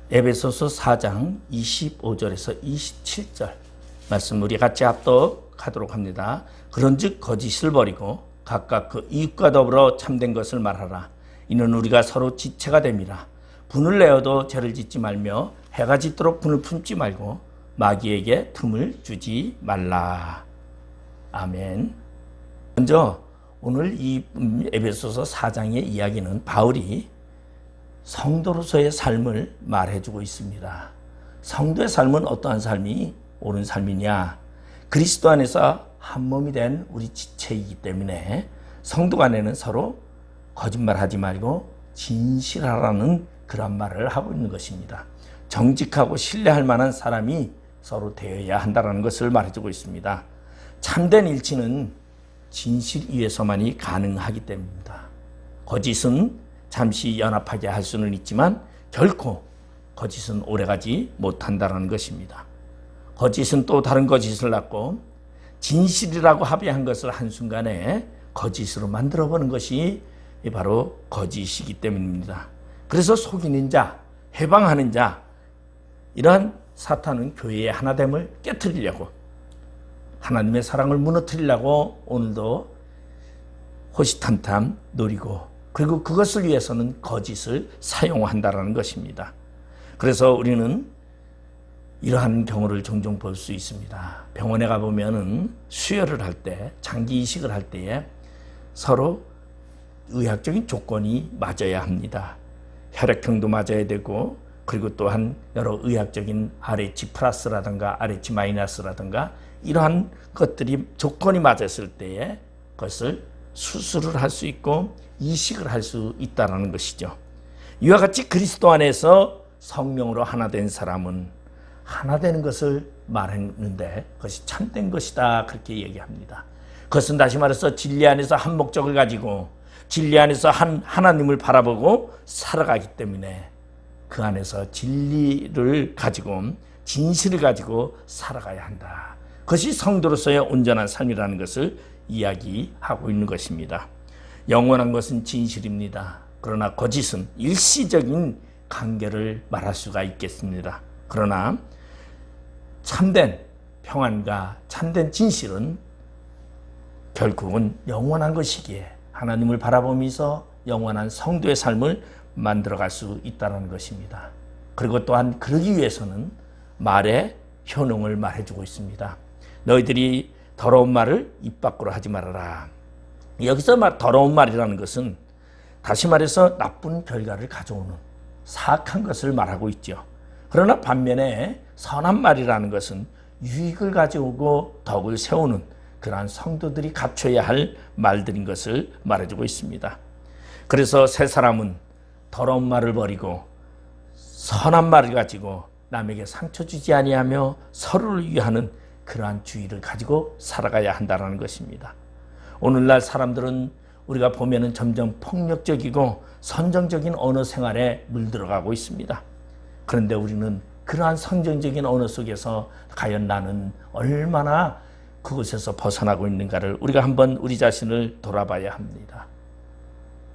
에베소서 4장 25절에서 27절 말씀 우리 같이 합독하도록 합니다. 그런즉 거짓을 버리고 각각 그 이웃과 더불어 참된 것을 말하라. 이는 우리가 서로 지체가 됨이라. 분을 내어도 죄를 짓지 말며 해가 짓도록 분을 품지 말고 마귀에게 틈을 주지 말라. 아멘. 먼저 오늘 이 에베소서 4장의 이야기는 바울이 성도로서의 삶을 말해주고 있습니다. 성도의 삶은 어떠한 삶이 옳은 삶이냐? 그리스도 안에서 한 몸이 된 우리 지체이기 때문에 성도 간에는 서로 거짓말하지 말고 진실하라는 그런 말을 하고 있는 것입니다. 정직하고 신뢰할 만한 사람이 서로 되어야 한다는 것을 말해주고 있습니다. 참된 일치는 진실 위에서만이 가능하기 때문입니다. 거짓은 잠시 연합하게 할 수는 있지만 결코 거짓은 오래가지 못한다는 것입니다. 거짓은 또 다른 거짓을 낳고 진실이라고 합의한 것을 한순간에 거짓으로 만들어보는 것이 바로 거짓이기 때문입니다. 그래서 속이는 자, 해방하는 자, 이러한 사탄은 교회의 하나됨을 깨트리려고, 하나님의 사랑을 무너뜨리려고 오늘도 호시탐탐 노리고, 그리고 그것을 위해서는 거짓을 사용한다는 것입니다. 그래서 우리는 이러한 경우를 종종 볼 수 있습니다. 병원에 가보면 수혈을 할 때, 장기 이식을 할 때에 서로 의학적인 조건이 맞아야 합니다. 혈액형도 맞아야 되고, 그리고 또한 여러 의학적인 RH 플러스라든가 RH 마이너스라든가 이러한 것들이 조건이 맞았을 때에 그것을 수술을 할 수 있고 이식을 할 수 있다는 것이죠. 이와 같이 그리스도 안에서 성령으로 하나 된 사람은 하나 되는 것을 말했는데 그것이 참된 것이다, 그렇게 얘기합니다. 그것은 다시 말해서 진리 안에서 한 목적을 가지고 진리 안에서 한 하나님을 바라보고 살아가기 때문에 그 안에서 진리를 가지고 진실을 가지고 살아가야 한다. 그것이 성도로서의 온전한 삶이라는 것을 이야기하고 있는 것입니다. 영원한 것은 진실입니다. 그러나 거짓은 일시적인 관계를 말할 수가 있겠습니다. 그러나 참된 평안과 참된 진실은 결국은 영원한 것이기에 하나님을 바라보면서 영원한 성도의 삶을 만들어갈 수 있다는 것입니다. 그리고 또한 그러기 위해서는 말의 효능을 말해주고 있습니다. 너희들이 더러운 말을 입 밖으로 하지 말아라. 여기서 더러운 말이라는 것은 다시 말해서 나쁜 결과를 가져오는 사악한 것을 말하고 있죠. 그러나 반면에 선한 말이라는 것은 유익을 가져오고 덕을 세우는 그러한 성도들이 갖춰야 할 말들인 것을 말해주고 있습니다. 그래서 새 사람은 더러운 말을 버리고 선한 말을 가지고 남에게 상처 주지 아니하며 서로를 위하는 그러한 주의를 가지고 살아가야 한다는 것입니다. 오늘날 사람들은 우리가 보면은 점점 폭력적이고 선정적인 언어 생활에 물들어가고 있습니다. 그런데 우리는 그러한 선정적인 언어 속에서 과연 나는 얼마나 그곳에서 벗어나고 있는가를 우리가 한번 우리 자신을 돌아봐야 합니다.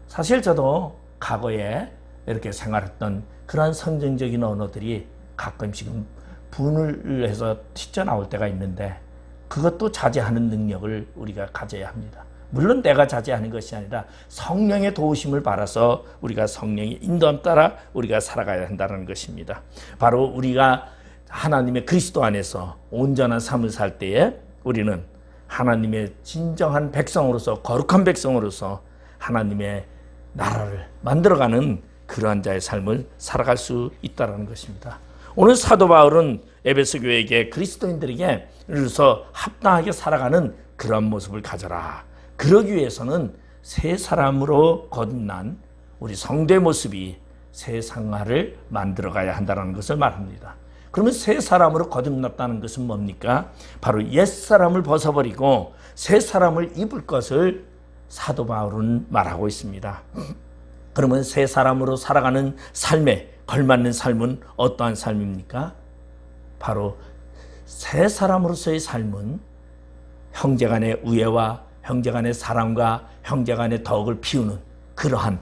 사실 저도 과거에 이렇게 생활했던 그러한 선정적인 언어들이 가끔씩은 분을 해서 튀쳐나올 때가 있는데 그것도 자제하는 능력을 우리가 가져야 합니다. 물론 내가 자제하는 것이 아니라 성령의 도우심을 받아서 우리가 성령의 인도함 따라 우리가 살아가야 한다는 것입니다. 바로 우리가 하나님의 그리스도 안에서 온전한 삶을 살 때에 우리는 하나님의 진정한 백성으로서 거룩한 백성으로서 하나님의 나라를 만들어가는 그러한 자의 삶을 살아갈 수 있다는 것입니다. 오늘 사도 바울은 에베소 교회에게 그리스도인들에게 이로써 합당하게 살아가는 그런 모습을 가져라. 그러기 위해서는 새 사람으로 거듭난 우리 성도의 모습이 새 상하를 만들어가야 한다는 것을 말합니다. 그러면 새 사람으로 거듭났다는 것은 뭡니까? 바로 옛 사람을 벗어버리고 새 사람을 입을 것을 사도 바울은 말하고 있습니다. 그러면 새 사람으로 살아가는 삶에 걸맞는 삶은 어떠한 삶입니까? 바로 새 사람으로서의 삶은 형제간의 우애와 형제간의 사랑과 형제간의 덕을 피우는 그러한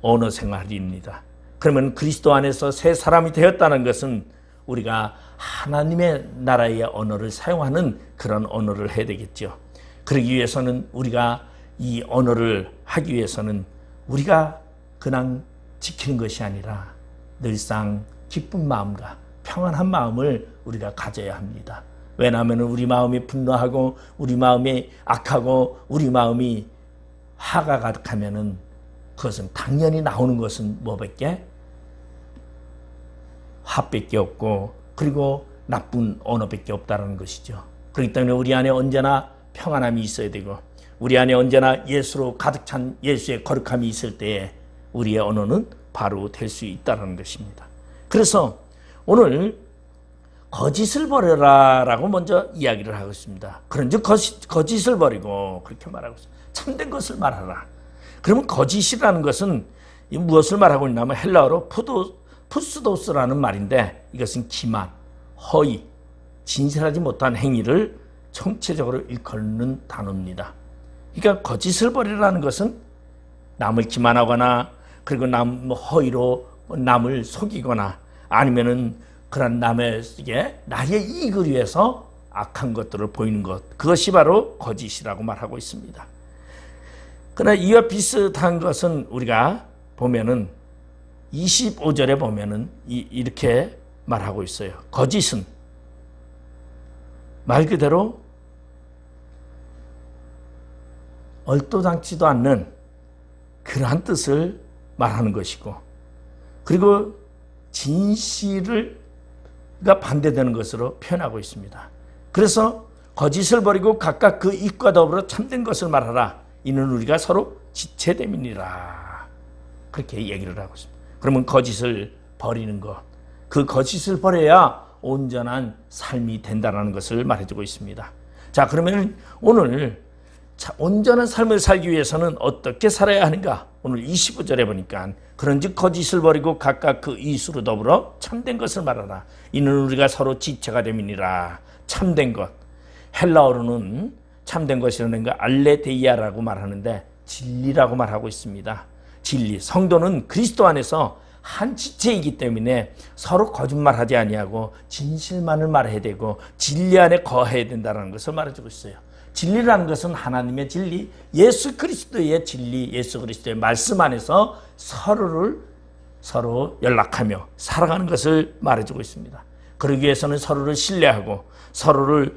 언어 생활입니다. 그러면 그리스도 안에서 새 사람이 되었다는 것은 우리가 하나님의 나라의 언어를 사용하는 그런 언어를 해야 되겠죠. 그러기 위해서는 우리가 이 언어를 하기 위해서는 우리가 그냥 지키는 것이 아니라 늘상 기쁜 마음과 평안한 마음을 우리가 가져야 합니다. 왜냐하면 우리 마음이 분노하고 우리 마음이 악하고 우리 마음이 화가 가득하면은 그것은 당연히 나오는 것은 뭐밖에? 화밖에 없고 그리고 나쁜 언어밖에 없다는 것이죠. 그렇기 때문에 우리 안에 언제나 평안함이 있어야 되고 우리 안에 언제나 예수로 가득 찬 예수의 거룩함이 있을 때에 우리의 언어는 바로 될 수 있다는 것입니다. 그래서 오늘 거짓을 버려라 라고 먼저 이야기를 하고 있습니다. 그런즉 거짓을 버리고 그렇게 말하고 있습니다. 참된 것을 말하라. 그러면 거짓이라는 것은 무엇을 말하고 있냐면 헬라어로 푸스도스라는 말인데 이것은 기만, 허위, 진실하지 못한 행위를 총체적으로 일컫는 단어입니다. 그러니까 거짓을 버리라는 것은 남을 기만하거나 그리고 허위로 남을 속이거나 아니면은 그런 남에게 나의 이익을 위해서 악한 것들을 보이는 것, 그것이 바로 거짓이라고 말하고 있습니다. 그러나 이와 비슷한 것은 우리가 보면은 25절에 보면은 이렇게 말하고 있어요. 거짓은 말 그대로 얼토당치도 않는 그러한 뜻을 말하는 것이고 그리고 진실과 반대되는 것으로 표현하고 있습니다. 그래서 거짓을 버리고 각각 그 입과 더불어 참된 것을 말하라. 이는 우리가 서로 지체됨이니라. 그렇게 얘기를 하고 있습니다. 그러면 거짓을 버리는 것, 그 거짓을 버려야 온전한 삶이 된다는 것을 말해주고 있습니다. 자, 그러면 오늘 온전한 삶을 살기 위해서는 어떻게 살아야 하는가? 오늘 25절에 보니까 그런즉 거짓을 버리고 각각 그 이웃으로 더불어 참된 것을 말하라. 이는 우리가 서로 지체가 됨이니라. 참된 것. 헬라어로는 참된 것이라는 거 알레데이아라고 말하는데 진리라고 말하고 있습니다. 진리. 성도는 그리스도 안에서 한 지체이기 때문에 서로 거짓말하지 아니하고 진실만을 말해야 되고 진리 안에 거해야 된다는 것을 말해주고 있어요. 진리라는 것은 하나님의 진리, 예수 그리스도의 진리, 예수 그리스도의 말씀 안에서 서로 연락하며 살아가는 것을 말해주고 있습니다. 그러기 위해서는 서로를 신뢰하고 서로를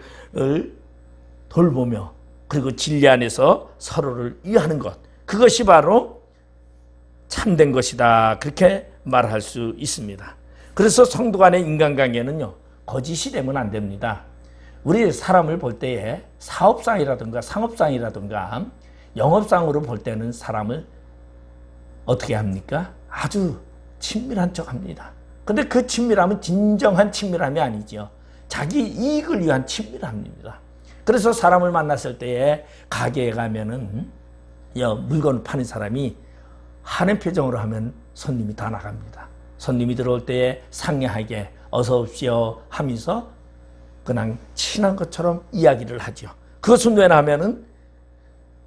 돌보며 그리고 진리 안에서 서로를 위하는 것, 그것이 바로 참된 것이다. 그렇게 말할 수 있습니다. 그래서 성도 간의 인간관계는요, 거짓이 되면 안 됩니다. 우리 사람을 볼 때에 사업상이라든가 상업상이라든가 영업상으로 볼 때는 사람을 어떻게 합니까? 아주 친밀한 척 합니다. 근데 그 친밀함은 진정한 친밀함이 아니죠. 자기 이익을 위한 친밀함입니다. 그래서 사람을 만났을 때에 가게에 가면은 물건을 파는 사람이 하는 표정으로 하면 손님이 다 나갑니다. 손님이 들어올 때에 상냥하게 어서 오십시오 하면서 그냥 친한 것처럼 이야기를 하죠. 그것은 왜냐하면은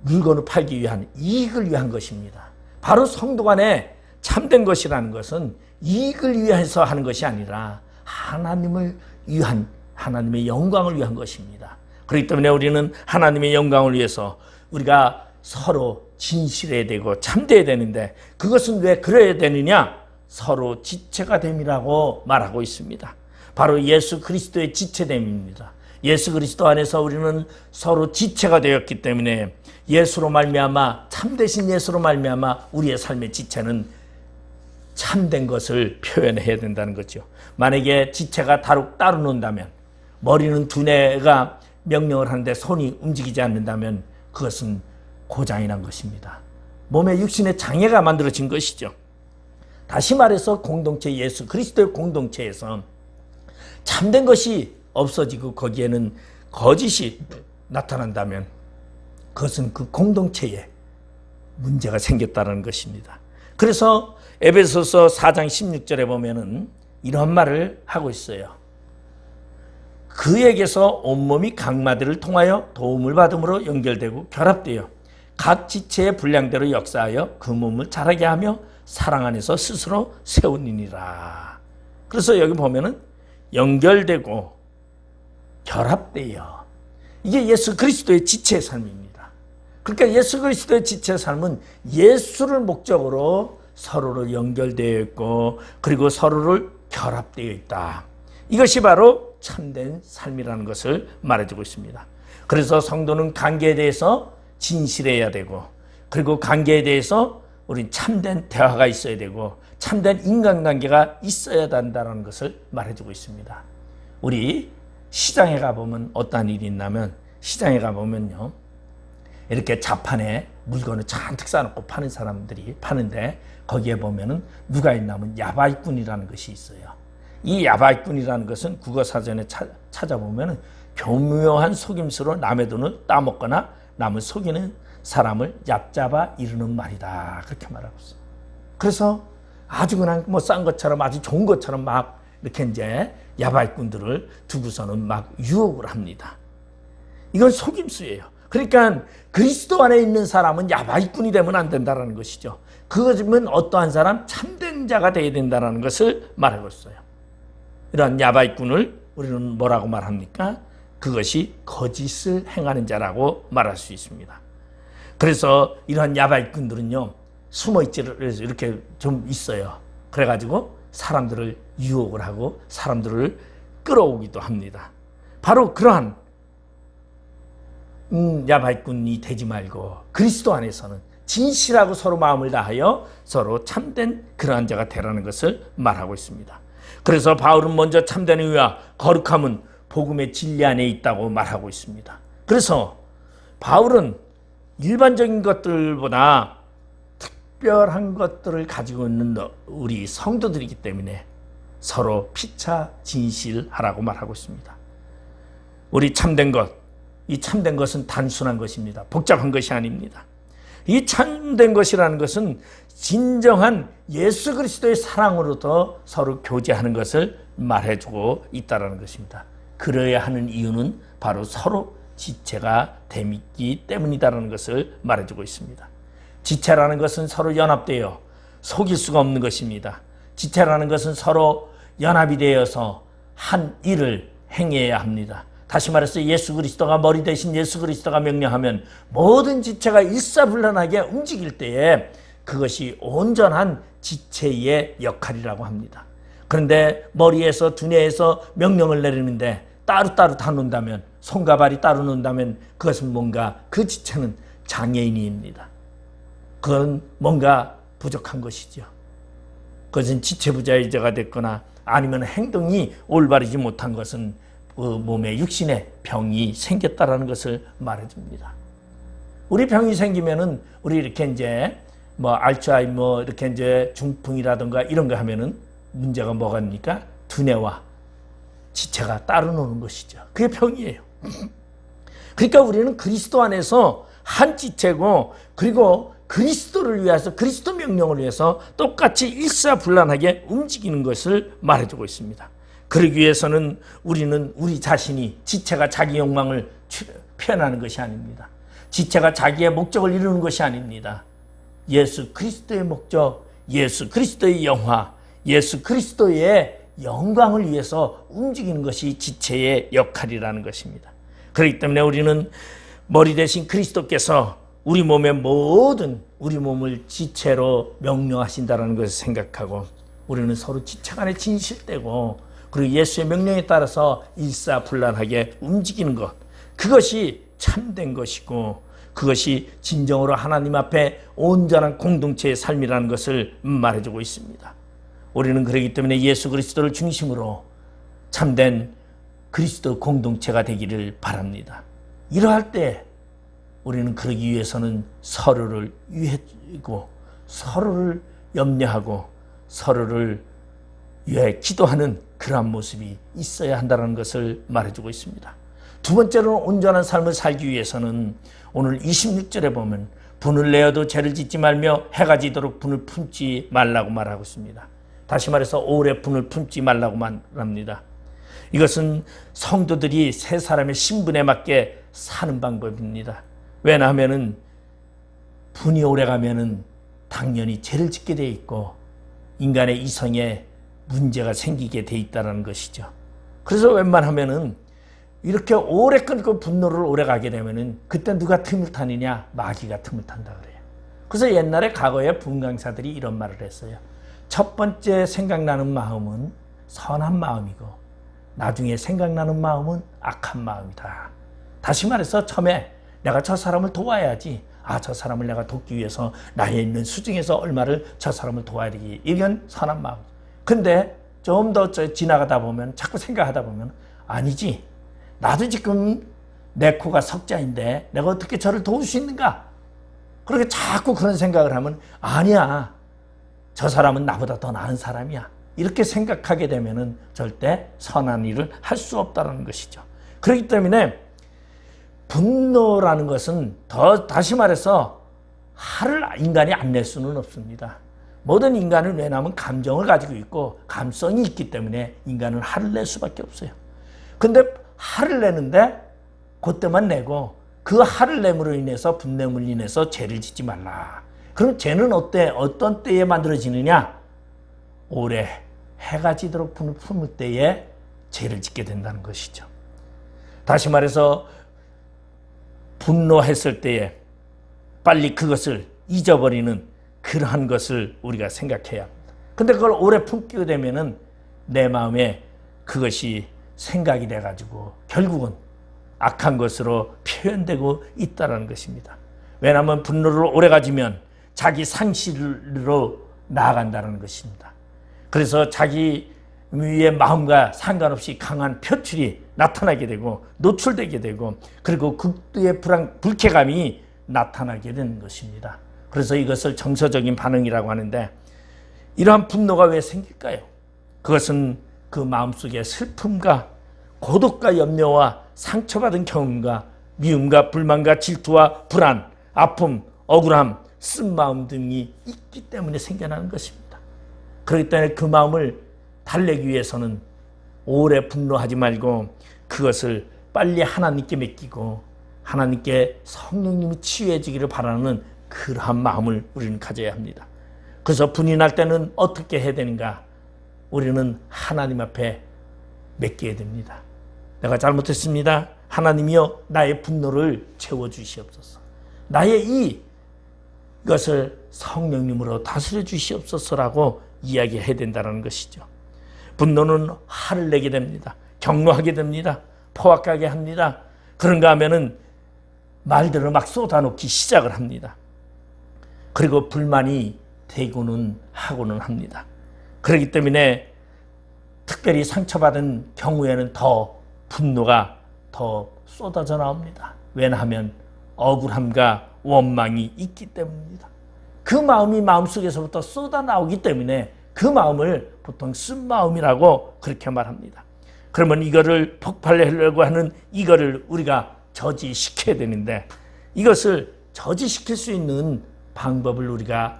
물건을 팔기 위한 이익을 위한 것입니다. 바로 성도 간에 참된 것이라는 것은 이익을 위해서 하는 것이 아니라 하나님을 위한, 하나님의 영광을 위한 것입니다. 그렇기 때문에 우리는 하나님의 영광을 위해서 우리가 서로 진실해야 되고 참돼야 되는데 그것은 왜 그래야 되느냐? 서로 지체가 됨이라고 말하고 있습니다. 바로 예수 그리스도의 지체됨입니다. 예수 그리스도 안에서 우리는 서로 지체가 되었기 때문에 예수로 말미암아, 참되신 예수로 말미암아 우리의 삶의 지체는 참된 것을 표현해야 된다는 거죠. 만약에 지체가 따로 논다면, 머리는 두뇌가 명령을 하는데 손이 움직이지 않는다면 그것은 고장이 난 것입니다. 몸에 육신의 장애가 만들어진 것이죠. 다시 말해서 공동체, 예수 그리스도의 공동체에서 참된 것이 없어지고 거기에는 거짓이 나타난다면 그것은 그 공동체에 문제가 생겼다는 것입니다. 그래서 에베소서 4장 16절에 보면은 이런 말을 하고 있어요. 그에게서 온몸이 각마디를 통하여 도움을 받음으로 연결되고 결합되어 각 지체의 분량대로 역사하여 그 몸을 자라게 하며 사랑 안에서 스스로 세우니라. 그래서 여기 보면은 연결되고 결합되어, 이게 예수 그리스도의 지체의 삶입니다. 그러니까 예수 그리스도의 지체의 삶은 예수를 목적으로 서로를 연결되어 있고, 그리고 서로를 결합되어 있다. 이것이 바로 참된 삶이라는 것을 말해주고 있습니다. 그래서 성도는 관계에 대해서 진실해야 되고, 그리고 관계에 대해서 우리 참된 대화가 있어야 되고, 참된 인간관계가 있어야 된다는 것을 말해주고 있습니다. 우리 시장에 가보면 어떠한 일이 있냐면, 시장에 가보면요, 이렇게 자판에 물건을 잔뜩 쌓아놓고 파는 사람들이 파는데, 거기에 보면은 누가 있냐면 야바이꾼이라는 것이 있어요. 이 야바이꾼이라는 것은 국어사전에 찾아보면은 교묘한 속임수로 남의 돈을 따먹거나 남을 속이는 사람을 얕잡아 이르는 말이다. 그렇게 말하고 있어요. 그래서 아주 그냥 뭐 싼 것처럼, 아주 좋은 것처럼 막 이렇게 이제 야바이꾼들을 두고서는 막 유혹을 합니다. 이건 속임수예요. 그러니까 그리스도 안에 있는 사람은 야바이꾼이 되면 안 된다는 것이죠. 그것이면 어떠한 사람? 참된 자가 되어야 된다는 것을 말하고 있어요. 이러한 야바이꾼을 우리는 뭐라고 말합니까? 그것이 거짓을 행하는 자라고 말할 수 있습니다. 그래서 이러한 야바이꾼들은요, 숨어있지를 이렇게 좀 있어요. 그래가지고 사람들을 유혹을 하고 사람들을 끌어오기도 합니다. 바로 그러한 야바이꾼이 되지 말고 그리스도 안에서는 진실하고 서로 마음을 다하여 서로 참된 그러한 자가 되라는 것을 말하고 있습니다. 그래서 바울은 먼저 참된 의와 거룩함은 복음의 진리 안에 있다고 말하고 있습니다. 그래서 바울은 일반적인 것들보다 특별한 것들을 가지고 있는 우리 성도들이기 때문에 서로 피차 진실하라고 말하고 있습니다. 우리 참된 것, 이 참된 것은 단순한 것입니다. 복잡한 것이 아닙니다. 이 참된 것이라는 것은 진정한 예수 그리스도의 사랑으로부터 서로 교제하는 것을 말해주고 있다는 것입니다. 그래야 하는 이유는 바로 서로 지체가 됨있기 때문이다라는 것을 말해주고 있습니다. 지체라는 것은 서로 연합되어 속일 수가 없는 것입니다. 지체라는 것은 서로 연합이 되어서 한 일을 행해야 합니다. 다시 말해서 예수 그리스도가 머리 대신 예수 그리스도가 명령하면 모든 지체가 일사불란하게 움직일 때에 그것이 온전한 지체의 역할이라고 합니다. 그런데 머리에서 두뇌에서 명령을 내리는데 따로따로 다 논다면, 손과 발이 따로 논다면 그것은 뭔가 그 지체는 장애인입니다. 그건 뭔가 부족한 것이죠. 그것은 지체부자의자가 됐거나 아니면 행동이 올바르지 못한 것은 그 몸에 육신에 병이 생겼다라는 것을 말해줍니다. 우리 병이 생기면은 우리 이렇게 이제 뭐 알츠하이머 이렇게 이제 중풍이라든가 이런 거 하면은 문제가 뭐가입니까? 두뇌와 지체가 따로 노는 것이죠. 그게 병이에요. 그러니까 우리는 그리스도 안에서 한 지체고, 그리고 그리스도를 위해서, 그리스도 명령을 위해서 똑같이 일사불란하게 움직이는 것을 말해주고 있습니다. 그러기 위해서는 우리는 우리 자신이, 지체가 자기 욕망을 표현하는 것이 아닙니다. 지체가 자기의 목적을 이루는 것이 아닙니다. 예수 그리스도의 목적, 예수 그리스도의 영화, 예수 그리스도의 영광을 위해서 움직이는 것이 지체의 역할이라는 것입니다. 그렇기 때문에 우리는 머리 대신 그리스도께서 우리 몸의 모든 우리 몸을 지체로 명령하신다는 것을 생각하고, 우리는 서로 지체 간에 진실되고, 그리고 예수의 명령에 따라서 일사불란하게 움직이는 것, 그것이 참된 것이고, 그것이 진정으로 하나님 앞에 온전한 공동체의 삶이라는 것을 말해주고 있습니다. 우리는 그렇기 때문에 예수 그리스도를 중심으로 참된 그리스도 공동체가 되기를 바랍니다. 이러할 때 우리는 그러기 위해서는 서로를 위해주고, 서로를 염려하고, 서로를 위해 기도하는 그러한 모습이 있어야 한다는 것을 말해주고 있습니다. 두 번째로는 온전한 삶을 살기 위해서는 오늘 26절에 보면 분을 내어도 죄를 짓지 말며 해가 지도록 분을 품지 말라고 말하고 있습니다. 다시 말해서 오래 분을 품지 말라고 말합니다. 이것은 성도들이 세 사람의 신분에 맞게 사는 방법입니다. 왜냐하면 분이 오래가면은 당연히 죄를 짓게 돼 있고 인간의 이성에 문제가 생기게 돼 있다는 것이죠. 그래서 웬만하면은 이렇게 오래 끊고 분노를 오래 가게 되면은 그때 누가 틈을 타느냐? 마귀가 틈을 탄다 그래요. 그래서 옛날에 과거에 분강사들이 이런 말을 했어요. 첫 번째 생각나는 마음은 선한 마음이고 나중에 생각나는 마음은 악한 마음이다. 다시 말해서 처음에 내가 저 사람을 도와야지. 저 사람을 내가 돕기 위해서 나에 있는 수중에서 얼마를 저 사람을 도와야 되기. 이건 선한 마음. 근데 좀 더 지나가다 보면 자꾸 생각하다 보면 아니지. 나도 지금 내 코가 석자인데 내가 어떻게 저를 도울 수 있는가? 그렇게 자꾸 그런 생각을 하면 아니야. 저 사람은 나보다 더 나은 사람이야. 이렇게 생각하게 되면은 절대 선한 일을 할 수 없다는 것이죠. 그렇기 때문에 분노라는 것은 다시 말해서 화를 인간이 안 낼 수는 없습니다. 모든 인간은 왜냐하면 감정을 가지고 있고 감성이 있기 때문에 인간은 화를 낼 수밖에 없어요. 근데 화를 내는데 그때만 내고 그 화를 내므로 인해서 분냄으로 인해서 죄를 짓지 말라. 그럼 죄는 어떤 때에 만들어지느냐? 오래 해가 지도록 품을 때에 죄를 짓게 된다는 것이죠. 다시 말해서 분노했을 때에 빨리 그것을 잊어버리는 그러한 것을 우리가 생각해야 합니다. 근데 그걸 오래 품게 되면은 내 마음에 그것이 생각이 돼가지고 결국은 악한 것으로 표현되고 있다는 것입니다. 왜냐하면 분노를 오래 가지면 자기 상실로 나아간다는 것입니다. 그래서 자기 위의 마음과 상관없이 강한 표출이 나타나게 되고 노출되게 되고 그리고 극도의 불쾌감이 나타나게 되는 것입니다. 그래서 이것을 정서적인 반응이라고 하는데 이러한 분노가 왜 생길까요? 그것은 그 마음속에 슬픔과 고독과 염려와 상처받은 경험과 미움과 불만과 질투와 불안, 아픔, 억울함, 쓴마음 등이 있기 때문에 생겨나는 것입니다. 그렇기 때문에 그 마음을 달래기 위해서는 오래 분노하지 말고 그것을 빨리 하나님께 맡기고 하나님께 성령님이 치유해 주기를 바라는 그러한 마음을 우리는 가져야 합니다. 그래서 분이 날 때는 어떻게 해야 되는가? 우리는 하나님 앞에 맡겨야 됩니다. 내가 잘못했습니다. 하나님이여 나의 분노를 채워주시옵소서. 나의 이것을 성령님으로 다스려 주시옵소서라고 이야기해야 된다는 것이죠. 분노는 화를 내게 됩니다. 경노하게 됩니다. 포악하게 합니다. 그런가 하면은 말들을 막 쏟아놓기 시작을 합니다. 그리고 불만이 되고는 하고는 합니다. 그렇기 때문에 특별히 상처받은 경우에는 더 분노가 더 쏟아져 나옵니다. 왜냐하면 억울함과 원망이 있기 때문입니다. 그 마음이 마음속에서부터 쏟아 나오기 때문에 그 마음을 보통 쓴 마음이라고 그렇게 말합니다. 그러면 이거를 폭발하려고 하는 이거를 우리가 저지시켜야 되는데 이것을 저지시킬 수 있는 방법을 우리가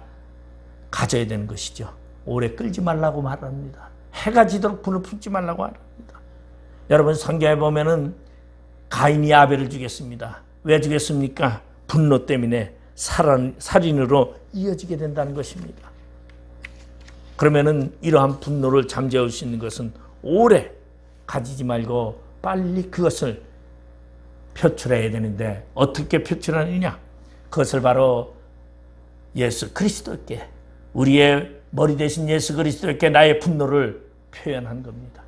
가져야 되는 것이죠. 오래 끌지 말라고 말합니다. 해가 지도록 분을 품지 말라고 말합니다. 여러분 성경에 보면은 가인이 아벨을 죽였습니다. 왜 죽였습니까? 분노 때문에 살인으로 이어지게 된다는 것입니다. 그러면은 이러한 분노를 잠재울 수 있는 것은 오래 가지지 말고 빨리 그것을 표출해야 되는데 어떻게 표출하느냐? 그것을 바로 예수 그리스도께 우리의 머리 대신 예수 그리스도께 나의 분노를 표현한 겁니다.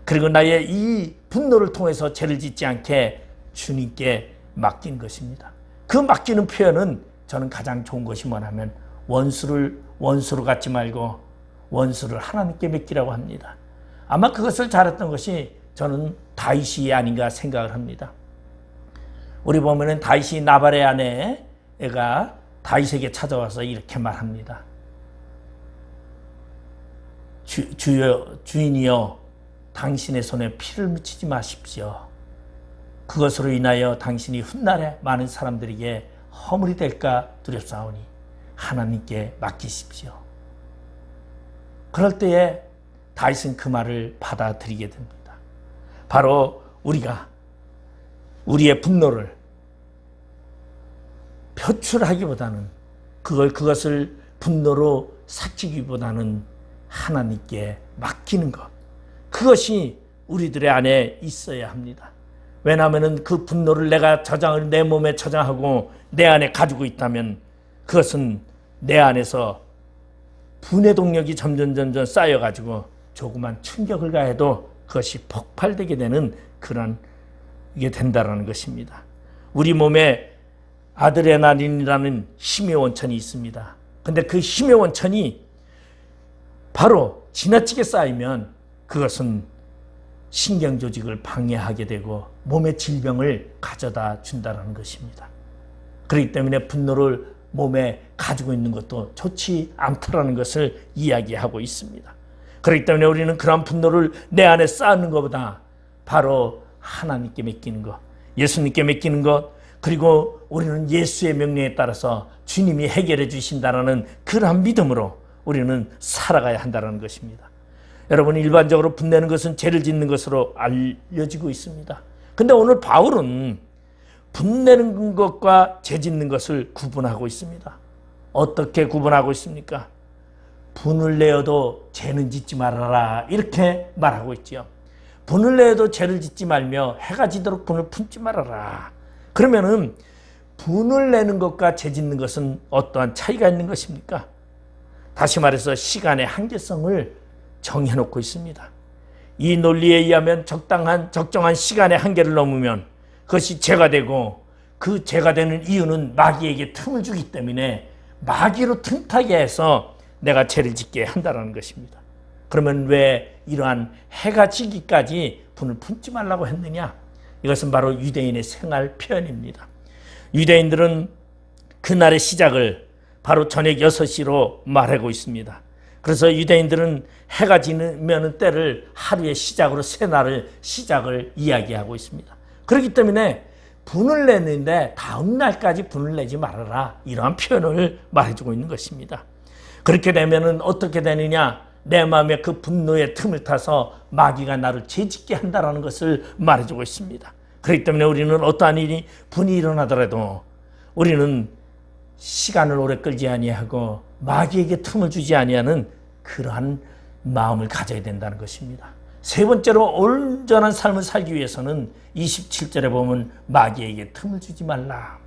그리고 나의 이 분노를 통해서 죄를 짓지 않게 주님께 맡긴 것입니다. 그 맡기는 표현은 저는 가장 좋은 것이 뭐냐면 원수로 갖지 말고 원수를 하나님께 맡기라고 합니다. 아마 그것을 잘했던 것이 저는 다윗이 아닌가 생각을 합니다. 우리 보면은 다윗이 나발의 아내가 다윗에게 찾아와서 이렇게 말합니다. 주인이여 당신의 손에 피를 묻히지 마십시오. 그것으로 인하여 당신이 훗날에 많은 사람들에게 허물이 될까 두렵사오니 하나님께 맡기십시오. 그럴 때에 다윗은 그 말을 받아들이게 됩니다. 바로 우리가 우리의 분노를 표출하기보다는 그것을 분노로 삭히기보다는 하나님께 맡기는 것. 그것이 우리들의 안에 있어야 합니다. 왜냐하면 그 분노를 내가 내 몸에 저장하고 내 안에 가지고 있다면 그것은 내 안에서 분해 동력이 점점 쌓여가지고 조그만 충격을 가해도 그것이 폭발되게 되는 그런 게 된다라는 것입니다. 우리 몸에 아드레날린이라는 힘의 원천이 있습니다. 근데 그 힘의 원천이 바로 지나치게 쌓이면 그것은 신경 조직을 방해하게 되고 몸의 질병을 가져다 준다는 것입니다. 그렇기 때문에 분노를 몸에 가지고 있는 것도 좋지 않다는 것을 이야기하고 있습니다. 그렇기 때문에 우리는 그런 분노를 내 안에 쌓는 것보다 바로 하나님께 맡기는 것, 예수님께 맡기는 것, 그리고 우리는 예수의 명령에 따라서 주님이 해결해 주신다는 그러한 믿음으로 우리는 살아가야 한다는 것입니다. 여러분, 일반적으로 분내는 것은 죄를 짓는 것으로 알려지고 있습니다. 근데 오늘 바울은 분내는 것과 죄 짓는 것을 구분하고 있습니다. 어떻게 구분하고 있습니까? 분을 내어도 죄는 짓지 말아라, 이렇게 말하고 있지요. 분을 내어도 죄를 짓지 말며 해가 지도록 분을 품지 말아라. 그러면은 분을 내는 것과 죄 짓는 것은 어떠한 차이가 있는 것입니까? 다시 말해서 시간의 한계성을 정해놓고 있습니다. 이 논리에 의하면 적정한 시간의 한계를 넘으면 그것이 죄가 되고, 그 죄가 되는 이유는 마귀에게 틈을 주기 때문에 마귀로 틈타게 해서 내가 죄를 짓게 한다는 것입니다. 그러면 왜 이러한 해가 지기까지 분을 품지 말라고 했느냐? 이것은 바로 유대인의 생활 표현입니다. 유대인들은 그날의 시작을 바로 저녁 6시로 말하고 있습니다. 그래서 유대인들은 해가 지는 때를 하루의 시작으로 새날을 시작을 이야기하고 있습니다. 그렇기 때문에 분을 내는데 다음 날까지 분을 내지 말아라, 이러한 표현을 말해주고 있는 것입니다. 그렇게 되면은 어떻게 되느냐? 내 마음에 그 분노의 틈을 타서 마귀가 나를 죄짓게 한다는 것을 말해주고 있습니다. 그렇기 때문에 우리는 어떠한 일이 분이 일어나더라도 우리는 시간을 오래 끌지 아니하고 마귀에게 틈을 주지 아니하는 그러한 마음을 가져야 된다는 것입니다. 세 번째로 온전한 삶을 살기 위해서는 27절에 보면 마귀에게 틈을 주지 말라.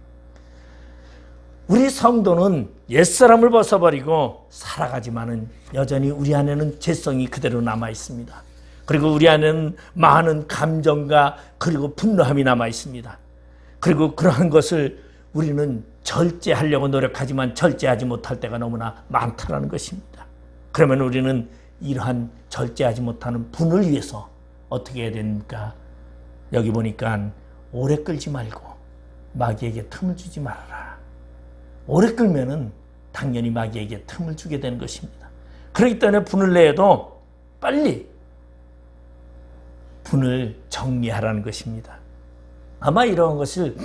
우리 성도는 옛사람을 벗어버리고 살아가지만은 여전히 우리 안에는 죄성이 그대로 남아 있습니다. 그리고 우리 안에는 많은 감정과 그리고 분노함이 남아 있습니다. 그리고 그러한 것을 우리는 절제하려고 노력하지만 절제하지 못할 때가 너무나 많다는 것입니다. 그러면 우리는 이러한 절제하지 못하는 분을 위해서 어떻게 해야 됩니까? 여기 보니까 오래 끌지 말고 마귀에게 틈을 주지 말아라. 오래 끌면은 당연히 마귀에게 틈을 주게 되는 것입니다. 그렇기 때문에 분을 내도 빨리 분을 정리하라는 것입니다. 아마 이런 것을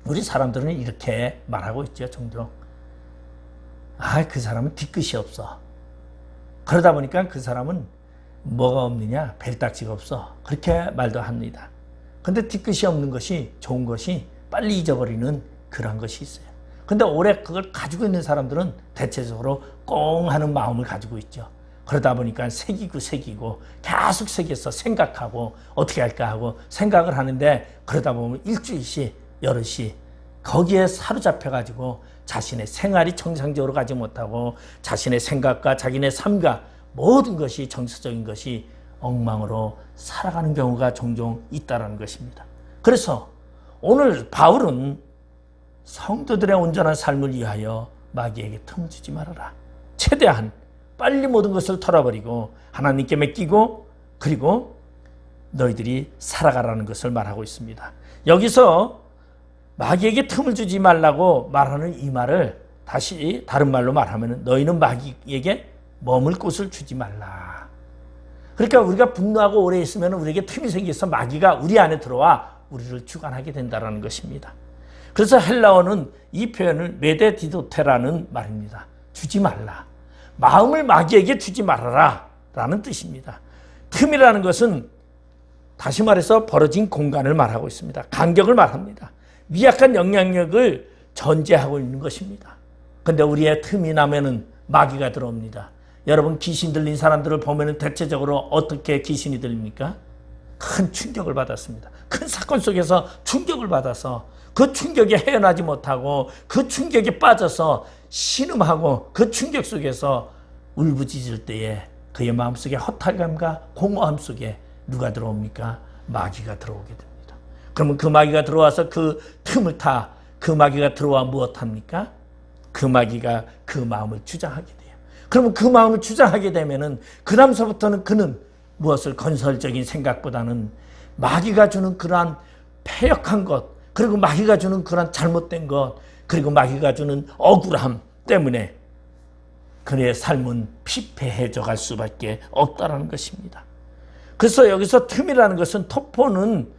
우리 사람들은 이렇게 말하고 있죠. 종종. 그 사람은 뒤끝이 없어. 그러다 보니까 그 사람은 뭐가 없느냐? 벨딱지가 없어. 그렇게 말도 합니다. 근데 뒤끝이 없는 것이 좋은 것이 빨리 잊어버리는 그런 것이 있어요. 근데 오래 그걸 가지고 있는 사람들은 대체적으로 꽁 하는 마음을 가지고 있죠. 그러다 보니까 새기고 계속 새겨서 생각하고 어떻게 할까 하고 생각을 하는데, 그러다 보면 일주일씩 여럿이 거기에 사로잡혀가지고 자신의 생활이 정상적으로 가지 못하고 자신의 생각과 자기네 삶과 모든 것이 정서적인 것이 엉망으로 살아가는 경우가 종종 있다는 것입니다. 그래서 오늘 바울은 성도들의 온전한 삶을 위하여 마귀에게 틈을 주지 말아라. 최대한 빨리 모든 것을 털어버리고 하나님께 맡기고 그리고 너희들이 살아가라는 것을 말하고 있습니다. 여기서 마귀에게 틈을 주지 말라고 말하는 이 말을 다시 다른 말로 말하면 너희는 마귀에게 머물 곳을 주지 말라. 그러니까 우리가 분노하고 오래 있으면 우리에게 틈이 생겨서 마귀가 우리 안에 들어와 우리를 주관하게 된다는 것입니다. 그래서 헬라어는 이 표현을 메데디도테라는 말입니다. 주지 말라. 마음을 마귀에게 주지 말아라 라는 뜻입니다. 틈이라는 것은 다시 말해서 벌어진 공간을 말하고 있습니다. 간격을 말합니다. 미약한 영향력을 전제하고 있는 것입니다. 근데 우리의 틈이 나면은 마귀가 들어옵니다. 여러분, 귀신 들린 사람들을 보면은 대체적으로 어떻게 귀신이 들립니까? 큰 충격을 받았습니다. 큰 사건 속에서 충격을 받아서 그 충격에 헤어나지 못하고 그 충격에 빠져서 신음하고 그 충격 속에서 울부짖을 때에 그의 마음속에 허탈감과 공허함 속에 누가 들어옵니까? 마귀가 들어오게 됩니다. 그러면 그 마귀가 들어와서 그 틈을 타 그 마귀가 들어와 무엇합니까? 그 마귀가 그 마음을 주장하게 돼요. 그러면 그 마음을 주장하게 되면은 그 다음서부터는 그는 무엇을 건설적인 생각보다는 마귀가 주는 그러한 패역한 것, 그리고 마귀가 주는 그러한 잘못된 것, 그리고 마귀가 주는 억울함 때문에 그의 삶은 피폐해져 갈 수밖에 없다는 것입니다. 그래서 여기서 틈이라는 것은 토포는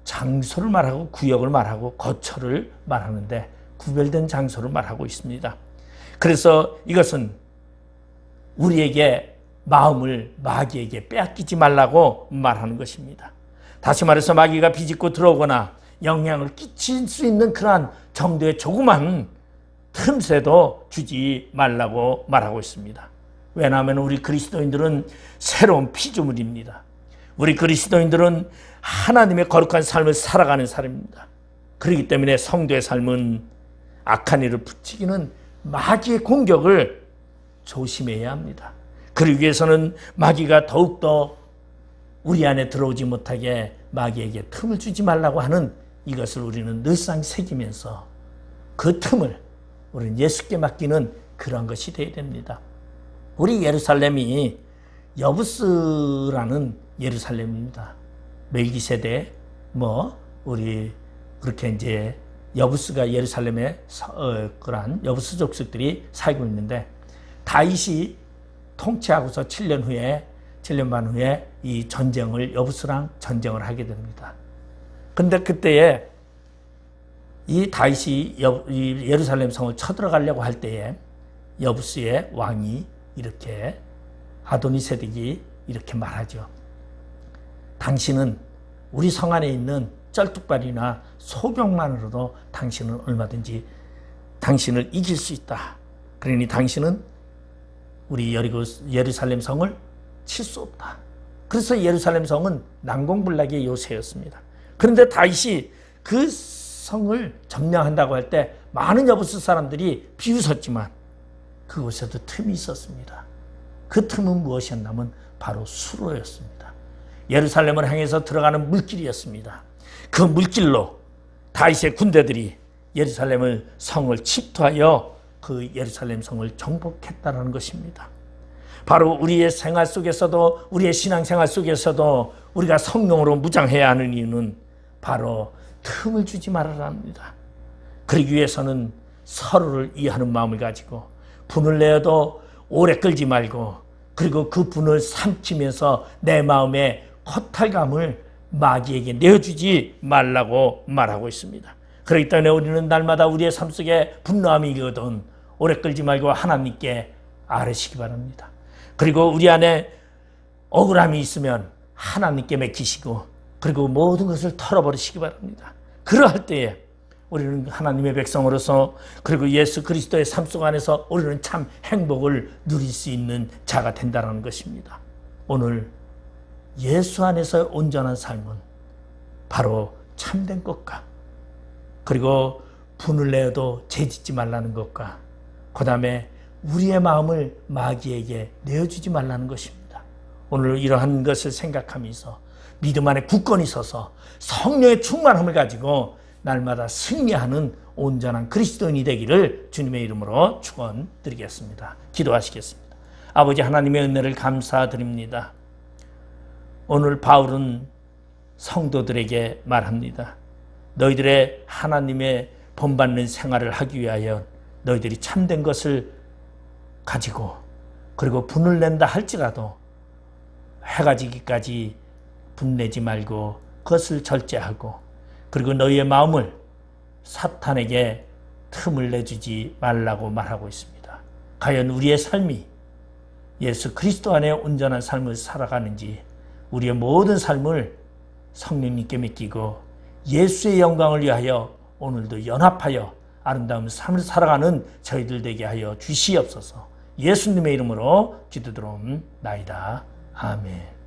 장소를 말하고 구역을 말하고 거처를 말하는데 구별된 장소를 말하고 있습니다. 그래서 이것은 우리에게 마음을 마귀에게 빼앗기지 말라고 말하는 것입니다. 다시 말해서 마귀가 비집고 들어오거나 영향을 끼칠 수 있는 그러한 정도의 조그만 틈새도 주지 말라고 말하고 있습니다. 왜냐하면 우리 그리스도인들은 새로운 피조물입니다. 우리 그리스도인들은 하나님의 거룩한 삶을 살아가는 사람입니다. 그렇기 때문에 성도의 삶은 악한 일을 붙이기는 마귀의 공격을 조심해야 합니다. 그러기 위해서는 마귀가 더욱더 우리 안에 들어오지 못하게 마귀에게 틈을 주지 말라고 하는 이것을 우리는 늘상 새기면서 그 틈을 우리는 예수께 맡기는 그런 것이 되어야 됩니다. 우리 예루살렘이 여부스라는 예루살렘입니다. 멜기세덱 우리 그렇게 이제 여부스가 예루살렘에 그런 여부스 족속들이 살고 있는데 다윗이 통치하고서 7년 반 후에 이 전쟁을 여부스랑 전쟁을 하게 됩니다. 근데 그때에 이 다윗이 예루살렘 성을 쳐들어가려고 할 때에 여부스의 왕이 이렇게 아도니세덱이 이렇게 말하죠. 당신은 우리 성 안에 있는 쩔뚝발이나 소경만으로도 당신은 얼마든지 당신을 이길 수 있다. 그러니 당신은 우리 예루살렘 성을 칠 수 없다. 그래서 예루살렘 성은 난공불락의 요새였습니다. 그런데 다윗이 그 성을 점령한다고 할 때 많은 여부스 사람들이 비웃었지만 그곳에도 틈이 있었습니다. 그 틈은 무엇이었냐면 바로 수로였습니다. 예루살렘을 향해서 들어가는 물길이었습니다. 그 물길로 다윗의 군대들이 예루살렘을 성을 침투하여 그 예루살렘 성을 정복했다는 것입니다. 바로 우리의 생활 속에서도 우리의 신앙생활 속에서도 우리가 성령으로 무장해야 하는 이유는 바로 틈을 주지 말아야 합니다. 그러기 위해서는 서로를 이해하는 마음을 가지고 분을 내어도 오래 끌지 말고 그리고 그 분을 삼키면서 내 마음에 허탈감을 마귀에게 내어주지 말라고 말하고 있습니다. 그렇기 때문에 우리는 날마다 우리의 삶 속에 분노함이 있거든 오래 끌지 말고 하나님께 아뢰시기 바랍니다. 그리고 우리 안에 억울함이 있으면 하나님께 맡기시고 그리고 모든 것을 털어버리시기 바랍니다. 그러할 때에 우리는 하나님의 백성으로서 그리고 예수 그리스도의 삶 속 안에서 우리는 참 행복을 누릴 수 있는 자가 된다는 것입니다. 오늘 예수 안에서 온전한 삶은 바로 참된 것과 그리고 분을 내어도 죄짓지 말라는 것과 그 다음에 우리의 마음을 마귀에게 내어주지 말라는 것입니다. 오늘 이러한 것을 생각하면서 믿음 안에 굳건히 서서 성령의 충만함을 가지고 날마다 승리하는 온전한 그리스도인이 되기를 주님의 이름으로 축원드리겠습니다. 기도하시겠습니다. 아버지 하나님의 은혜를 감사드립니다. 오늘 바울은 성도들에게 말합니다. 너희들의 하나님의 본받는 생활을 하기 위하여 너희들이 참된 것을 가지고 그리고 분을 낸다 할지라도 해가 지기까지 분내지 말고 그것을 절제하고 그리고 너희의 마음을 사탄에게 틈을 내주지 말라고 말하고 있습니다. 과연 우리의 삶이 예수 그리스도 안에 온전한 삶을 살아가는지 우리의 모든 삶을 성령님께 맡기고 예수의 영광을 위하여 오늘도 연합하여 아름다운 삶을 살아가는 저희들 되게 하여 주시옵소서. 예수님의 이름으로 기도드리옵나이다. 아멘.